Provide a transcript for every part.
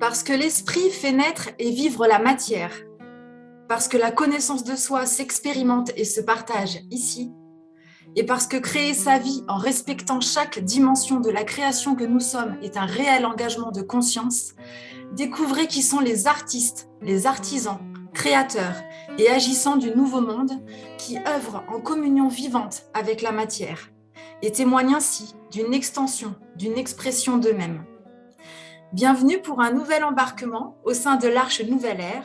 Parce que l'esprit fait naître et vivre la matière. Parce que la connaissance de soi s'expérimente et se partage ici. Et parce que créer sa vie en respectant chaque dimension de la création que nous sommes est un réel engagement de conscience, découvrez qui sont les artistes, les artisans, créateurs et agissants du nouveau monde qui œuvrent en communion vivante avec la matière et témoignent ainsi d'une extension, d'une expression d'eux-mêmes. Bienvenue pour un nouvel embarquement au sein de l'Arche Nouvelle Ère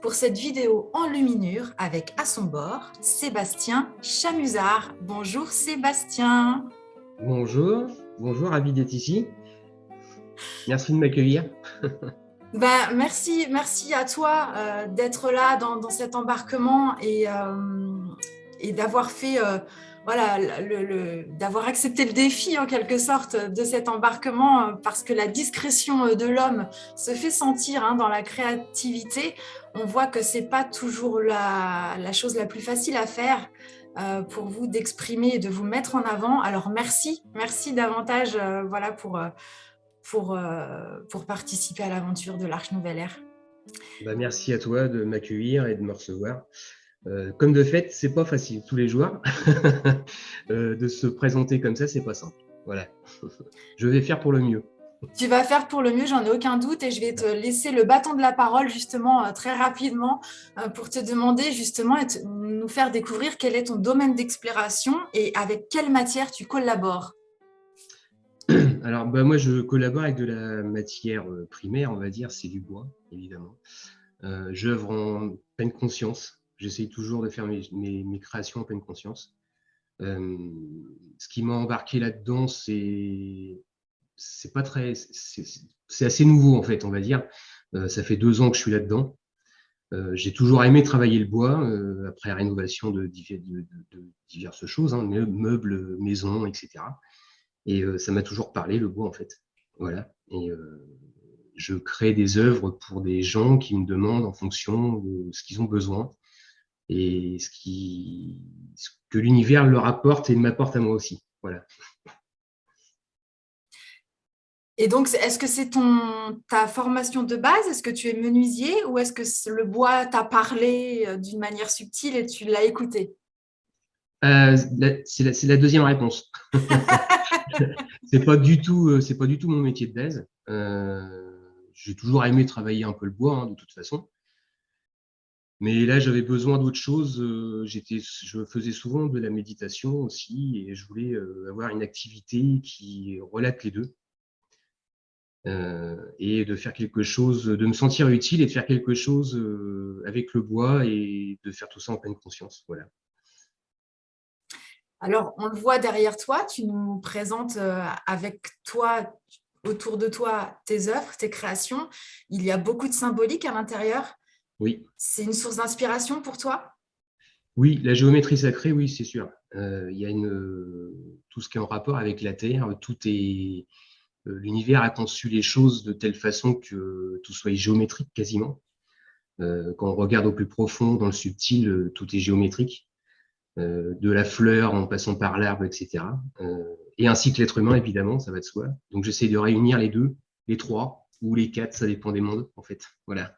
pour cette vidéo en luminure avec à son bord Sébastien Chamuzard. Bonjour Sébastien. Bonjour, ravi d'être ici. Merci de m'accueillir. Merci à toi d'être là dans cet embarquement et d'avoir fait voilà, d'avoir accepté le défi en quelque sorte de cet embarquement parce que la discrétion de l'homme se fait sentir dans la créativité. On voit que c'est pas toujours la chose la plus facile à faire pour vous d'exprimer et de vous mettre en avant. Alors merci davantage voilà pour participer à l'aventure de l'Arche Nouvelle Ère. Merci à toi de m'accueillir et de me recevoir. Comme de fait, c'est pas facile tous les jours de se présenter comme ça, c'est pas simple. Voilà, je vais faire pour le mieux. Tu vas faire pour le mieux, j'en ai aucun doute, et je vais te laisser le bâton de la parole justement très rapidement pour te demander justement et nous faire découvrir quel est ton domaine d'exploration et avec quelle matière tu collabores. Alors, moi, je collabore avec de la matière primaire, on va dire, c'est du bois, évidemment. J'œuvre en pleine conscience. J'essaye toujours de faire mes créations en pleine conscience. Ce qui m'a embarqué là-dedans, c'est pas très, c'est assez nouveau en fait, on va dire. Ça fait 2 ans que je suis là-dedans. J'ai toujours aimé travailler le bois après rénovation de diverses choses, meubles, maisons, etc. Et ça m'a toujours parlé le bois en fait. Voilà. Et je crée des œuvres pour des gens qui me demandent en fonction de ce qu'ils ont besoin et ce que l'univers leur apporte et m'apporte à moi aussi. Voilà. Et donc, est-ce que c'est ta formation de base? Est-ce que tu es menuisier ou est-ce que le bois t'a parlé d'une manière subtile et tu l'as écouté? C'est la deuxième réponse. C'est pas du tout mon métier de base. J'ai toujours aimé travailler un peu le bois, de toute façon. Mais là, j'avais besoin d'autre chose. Je faisais souvent de la méditation aussi, et je voulais avoir une activité qui relate les deux. Et de faire quelque chose, de me sentir utile et de faire quelque chose avec le bois et de faire tout ça en pleine conscience. Voilà. Alors, on le voit derrière toi, tu nous présentes avec toi, autour de toi, tes œuvres, tes créations. Il y a beaucoup de symbolique à l'intérieur. Oui. C'est une source d'inspiration pour toi? Oui, la géométrie sacrée, oui, c'est sûr. Il y a tout ce qui est en rapport avec la Terre, l'univers a conçu les choses de telle façon que tout soit géométrique quasiment. Quand on regarde au plus profond, dans le subtil, tout est géométrique, de la fleur en passant par l'arbre, etc. Et ainsi que l'être humain, évidemment, ça va de soi. Donc j'essaie de réunir les deux, les trois ou les quatre, ça dépend des mondes, en fait. Voilà.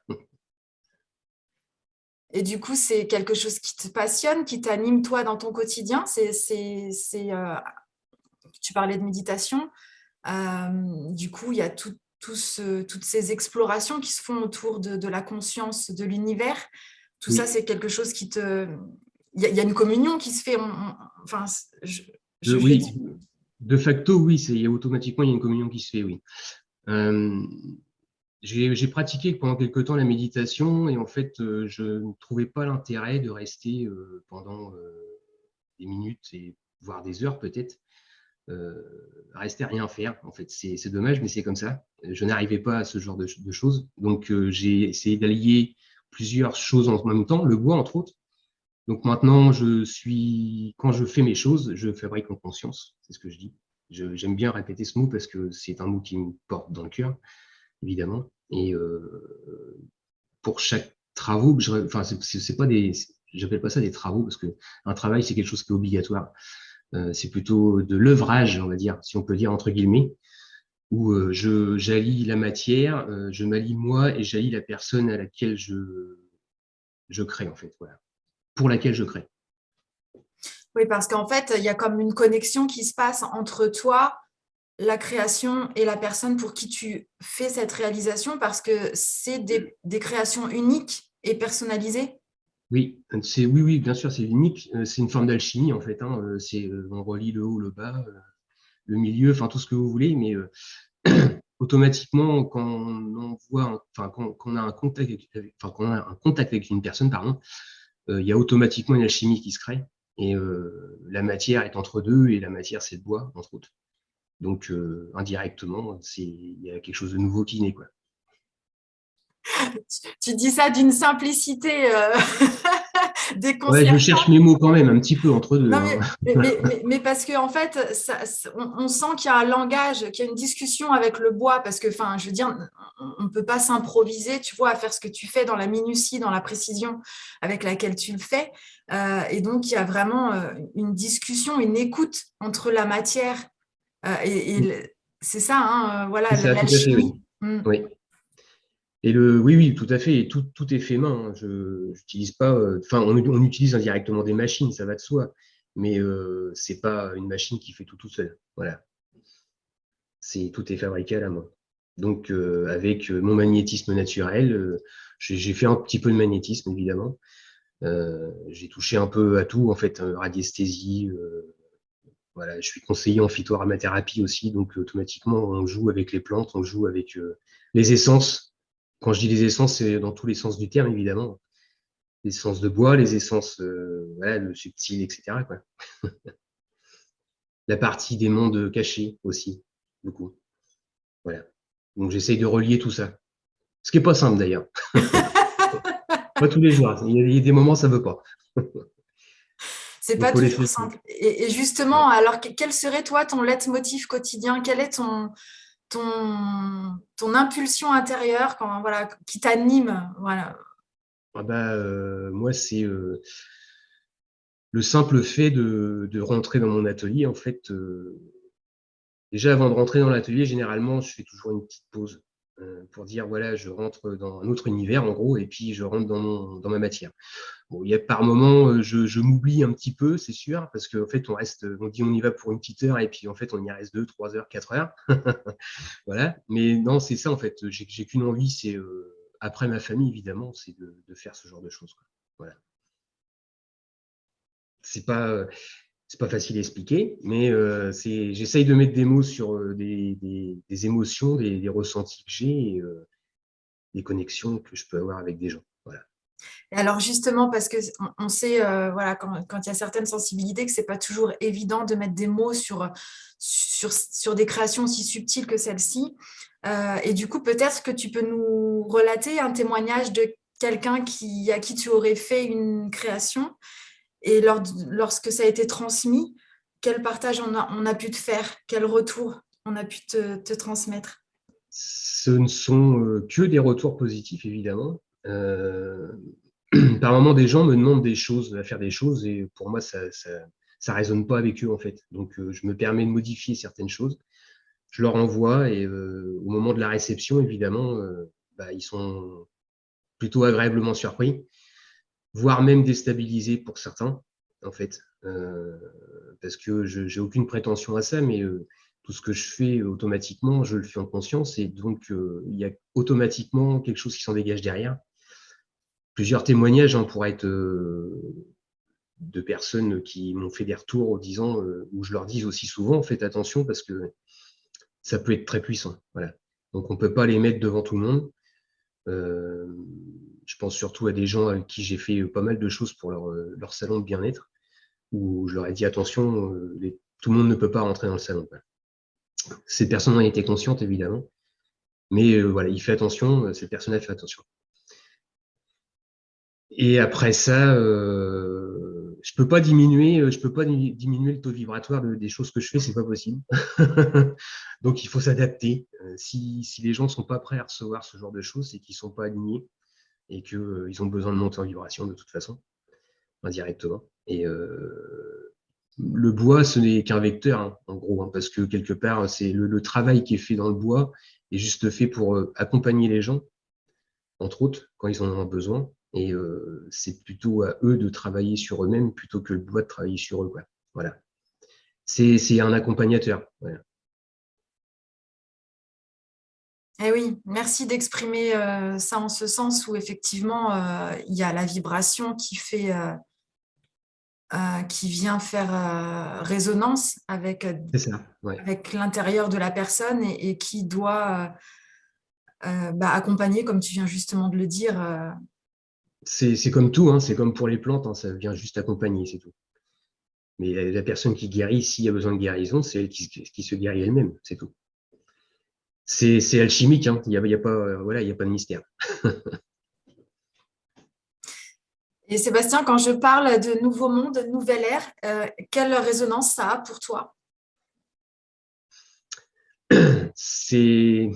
Et du coup, c'est quelque chose qui te passionne, qui t'anime toi dans ton quotidien. Tu parlais de méditation. Du coup, il y a toutes ces explorations qui se font autour de la conscience de l'univers. Tout ça, Oui. c'est quelque chose qui te... Il y a une communion qui se fait. Enfin, je Oui, dis... de facto, oui, automatiquement, il y a une communion qui se fait, oui. Euh, j'ai pratiqué pendant quelque temps la méditation et en fait, je ne trouvais pas l'intérêt de rester pendant des minutes et voire des heures peut-être, rester à rien faire. En fait, c'est dommage, mais c'est comme ça. Je n'arrivais pas à ce genre de choses. Donc, j'ai essayé d'allier plusieurs choses en même temps, le bois entre autres. Donc maintenant, quand je fais mes choses, je fabrique en conscience. C'est ce que je dis. J'aime bien répéter ce mot parce que c'est un mot qui me porte dans le cœur, évidemment. Et pour chaque travaux que enfin, c'est pas j'appelle pas ça des travaux parce que un travail c'est quelque chose qui est obligatoire. C'est plutôt de l'œuvrage, on va dire, si on peut dire entre guillemets. où j'allie la matière, je m'allie moi et j'allie la personne à laquelle je crée, en fait, voilà, pour laquelle je crée. Oui, parce qu'en fait, il y a comme une connexion qui se passe entre toi, la création et la personne pour qui tu fais cette réalisation, parce que c'est des créations uniques et personnalisées. Oui, oui, oui, bien sûr, c'est unique. C'est une forme d'alchimie, en fait, hein. On relie le haut, le bas, le milieu, enfin tout ce que vous voulez, mais automatiquement, quand on voit, enfin quand on a un contact enfin, quand on a un contact avec une personne, pardon, il y a automatiquement une alchimie qui se crée. Et la matière est entre deux, et la matière, c'est le bois, entre autres. Donc, indirectement, il y a quelque chose de nouveau qui naît, quoi. Tu dis ça d'une simplicité Ouais, je déconcertante. cherche mes mots quand même, un petit peu entre deux, Non, hein. mais parce qu'en fait, on sent qu'il y a un langage, qu'il y a une discussion avec le bois, parce que, enfin, je veux dire, on ne peut pas s'improviser, tu vois, à faire ce que tu fais dans la minutie, dans la précision avec laquelle tu le fais. Et donc, il y a vraiment une discussion, une écoute entre la matière c'est ça, hein, C'est voilà, ça, tout à fait, oui. l'alchimie. Mm. Oui. Et oui, oui, tout à fait. Et tout est fait main, hein. Je n'utilise pas. Enfin, on utilise indirectement des machines, ça va de soi. Mais c'est pas une machine qui fait tout seul. Voilà. Tout est fabriqué à la main. Donc, avec mon magnétisme naturel, j'ai fait un petit peu de magnétisme, évidemment. J'ai touché un peu à tout, en fait, radiesthésie. Voilà, je suis conseiller en phytoaromathérapie aussi, donc automatiquement, on joue avec les plantes, on joue avec les essences. Quand je dis les essences, c'est dans tous les sens du terme, évidemment. Les essences de bois, les essences voilà, le subtil, etc., quoi. La partie des mondes cachés aussi, beaucoup. Voilà. Donc j'essaye de relier tout ça. Ce qui est pas simple d'ailleurs. Pas tous les jours. Il y a des moments, ça veut pas. C'est Donc pas faut toujours laisser. simple. Et justement, Ouais. alors, quel serait, toi, ton leitmotiv quotidien? Quelle est ton impulsion intérieure quand, voilà, qui t'anime? Voilà. Ah bah, moi, c'est le simple fait de rentrer dans mon atelier. En fait, déjà, avant de rentrer dans l'atelier, généralement, je fais toujours une petite pause pour dire, voilà, je rentre dans un autre univers, en gros, et puis je rentre dans ma matière. Bon, il y a par moments, je m'oublie un petit peu, c'est sûr, parce qu'en fait, on dit on y va pour une petite heure, et puis en fait, on y reste 2, 3 heures, 4 heures. Voilà. Mais non, c'est ça, en fait. J'ai qu'une envie, c'est, après ma famille, évidemment, c'est de faire ce genre de choses, quoi. Voilà. C'est pas, euh, c'est pas facile à expliquer, mais j'essaye de mettre des mots sur des émotions, des ressentis que j'ai, et des connexions que je peux avoir avec des gens. Voilà. Et alors, justement, parce que on sait, voilà, quand il y a certaines sensibilités, que c'est pas toujours évident de mettre des mots sur des créations aussi subtiles que celle-ci. Et du coup, peut-être que tu peux nous relater un témoignage de quelqu'un à qui tu aurais fait une création et lorsque ça a été transmis, quel partage on a pu te faire, quel retour on a pu te transmettre. Ce ne sont que des retours positifs, évidemment. Par moments, des gens me demandent des choses, à faire des choses, et pour moi, ça résonne pas avec eux, en fait. Donc, je me permets de modifier certaines choses. Je leur envoie, et au moment de la réception, évidemment, bah, ils sont plutôt agréablement surpris, voire même déstabilisés pour certains, en fait. Parce que je n'ai aucune prétention à ça, mais tout ce que je fais automatiquement, je le fais en conscience, et donc il y a automatiquement quelque chose qui s'en dégage derrière. Plusieurs témoignages, hein, pourraient être de personnes qui m'ont fait des retours en disant, où je leur dis aussi souvent, faites attention parce que ça peut être très puissant. Voilà. Donc on peut pas les mettre devant tout le monde. Euh, je pense surtout à des gens avec qui j'ai fait pas mal de choses pour leur salon de bien-être, où je leur ai dit attention, tout le monde ne peut pas rentrer dans le salon. Voilà. Cette personne en était consciente, évidemment, mais voilà, il fait attention, cette personne-là fait attention. Et après ça, je peux pas diminuer le taux vibratoire des choses que je fais, c'est pas possible. Donc il faut s'adapter. Si les gens sont pas prêts à recevoir ce genre de choses, c'est qu'ils sont pas alignés et qu'ils ont besoin de monter en vibration de toute façon, indirectement. Et le bois, ce n'est qu'un vecteur, hein, en gros, hein, parce que quelque part, c'est le travail qui est fait dans le bois est juste fait pour accompagner les gens, entre autres, quand ils en ont besoin. Et c'est plutôt à eux de travailler sur eux-mêmes plutôt que le bois de travailler sur eux, quoi. Voilà. C'est un accompagnateur. Voilà. Eh oui, merci d'exprimer ça en ce sens où effectivement, il y a la vibration qui vient faire résonance avec, C'est ça, ouais. avec l'intérieur de la personne et qui doit accompagner, comme tu viens justement de le dire. C'est comme tout, hein, c'est comme pour les plantes, hein, ça vient juste accompagner, c'est tout. Mais la personne qui guérit, s'il y a besoin de guérison, c'est elle qui se guérit elle-même, c'est tout. C'est alchimique, hein, il y a pas, voilà, il y a pas de mystère. Et Sébastien, quand je parle de nouveau monde, de nouvelle ère, quelle résonance ça a pour toi? C'est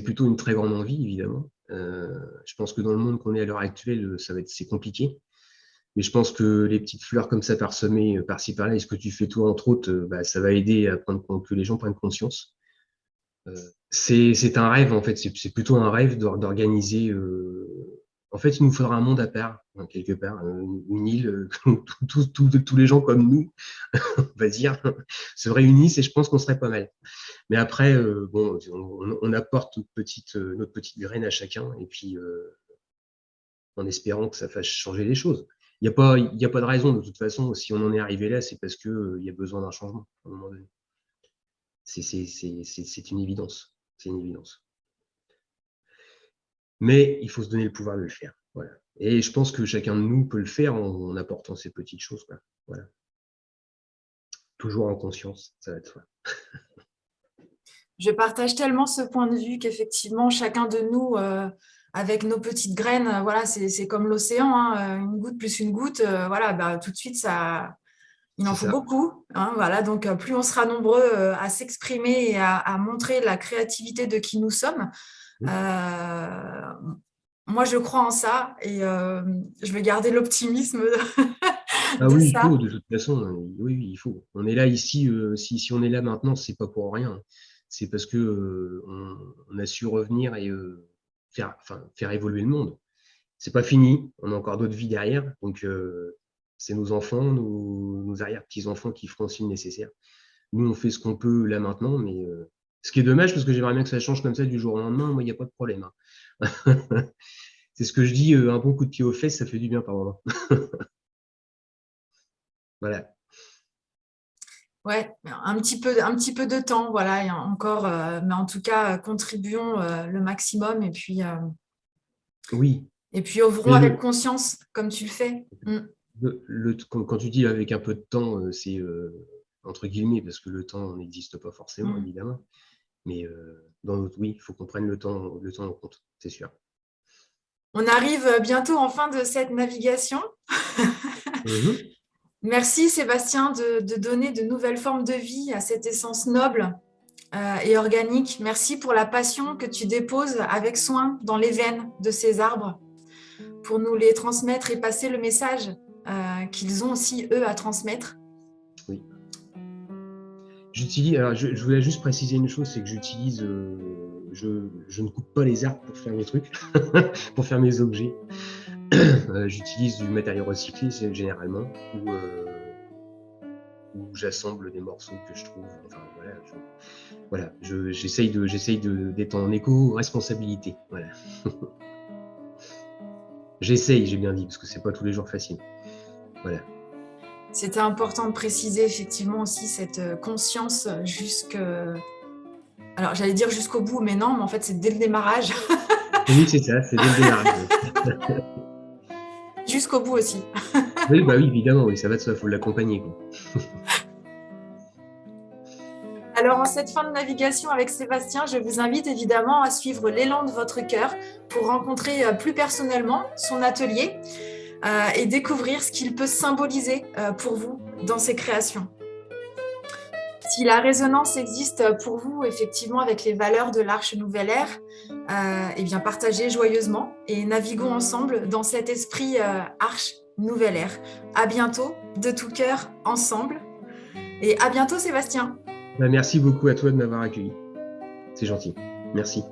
plutôt une très grande envie, évidemment. Je pense que dans le monde qu'on est à l'heure actuelle, c'est compliqué. Mais je pense que les petites fleurs comme ça parsemées par-ci par-là, et ce que tu fais toi entre autres, ça va aider à que les gens prennent conscience. C'est un rêve en fait, c'est plutôt un rêve d'organiser. En fait, il nous faudra un monde à part, hein, quelque part, une île, tous les gens comme nous, on va dire, se réunissent et je pense qu'on serait pas mal. Mais après, bon, on apporte notre petite graine à chacun et puis en espérant que ça fasse changer les choses. Il y a pas de raison de toute façon. Si on en est arrivé là, c'est parce que il y a besoin d'un changement à un moment donné. C'est une évidence. C'est une évidence. Mais il faut se donner le pouvoir de le faire. Voilà. Et je pense que chacun de nous peut le faire en apportant ces petites choses, quoi. Voilà. Toujours en conscience, ça va de soi. Je partage tellement ce point de vue qu'effectivement, chacun de nous, avec nos petites graines, voilà, c'est comme l'océan, hein, une goutte plus une goutte, voilà, tout de suite, il en C'est faut ça. beaucoup. Hein, voilà, donc, plus on sera nombreux à s'exprimer et à montrer la créativité de qui nous sommes, moi, je crois en ça et je vais garder l'optimisme Ah de oui, il ça. faut, de toute façon, oui, oui, il faut. On est là ici, si on est là maintenant, c'est pas pour rien. C'est parce que on a su revenir et faire évoluer le monde. C'est pas fini, on a encore d'autres vies derrière, donc c'est nos enfants, nos arrière-petits-enfants qui feront aussi le nécessaire. Nous, on fait ce qu'on peut là maintenant, mais ce qui est dommage parce que j'aimerais bien que ça change comme ça du jour au lendemain. Moi, il n'y a pas de problème, hein. C'est ce que je dis, un bon coup de pied aux fesses, ça fait du bien par moment. Voilà. Ouais, un petit peu de temps, voilà, et encore, mais en tout cas, contribuons le maximum Oui, et puis œuvrons mais avec conscience, comme tu le fais. Mm. quand tu dis avec un peu de temps, c'est entre guillemets, parce que le temps n'existe pas forcément, Mm. évidemment. Mais oui, il faut qu'on prenne le temps en compte, c'est sûr. On arrive bientôt en fin de cette navigation. Mhm. Merci Sébastien de donner de nouvelles formes de vie à cette essence noble et organique. Merci pour la passion que tu déposes avec soin dans les veines de ces arbres pour nous les transmettre et passer le message qu'ils ont aussi, eux, à transmettre. Oui. Alors je voulais juste préciser une chose, c'est que je ne coupe pas les arbres pour faire mes trucs, pour faire mes objets. J'utilise du matériau recyclé généralement, ou j'assemble des morceaux que je trouve. Enfin voilà, j'essaye d'être en éco-responsabilité. Voilà. J'essaye, j'ai bien dit, parce que c'est pas tous les jours facile. Voilà. C'était important de préciser effectivement aussi cette conscience alors j'allais dire jusqu'au bout, mais non, mais en fait c'est dès le démarrage, Oui, c'est ça, c'est dès le démarrage. jusqu'au bout aussi. Oui, bah oui, évidemment, oui, ça va de soi, il faut l'accompagner, quoi. Alors en cette fin de navigation avec Sébastien, je vous invite évidemment à suivre l'élan de votre cœur pour rencontrer plus personnellement son atelier et découvrir ce qu'il peut symboliser pour vous dans ses créations. Si la résonance existe pour vous, effectivement, avec les valeurs de l'Arche Nouvelle Ère, eh bien, partagez joyeusement et naviguons ensemble dans cet esprit Arche nouvelle ère. À bientôt, de tout cœur, ensemble. Et à bientôt, Sébastien. Bah, merci beaucoup à toi de m'avoir accueilli. C'est gentil. Merci.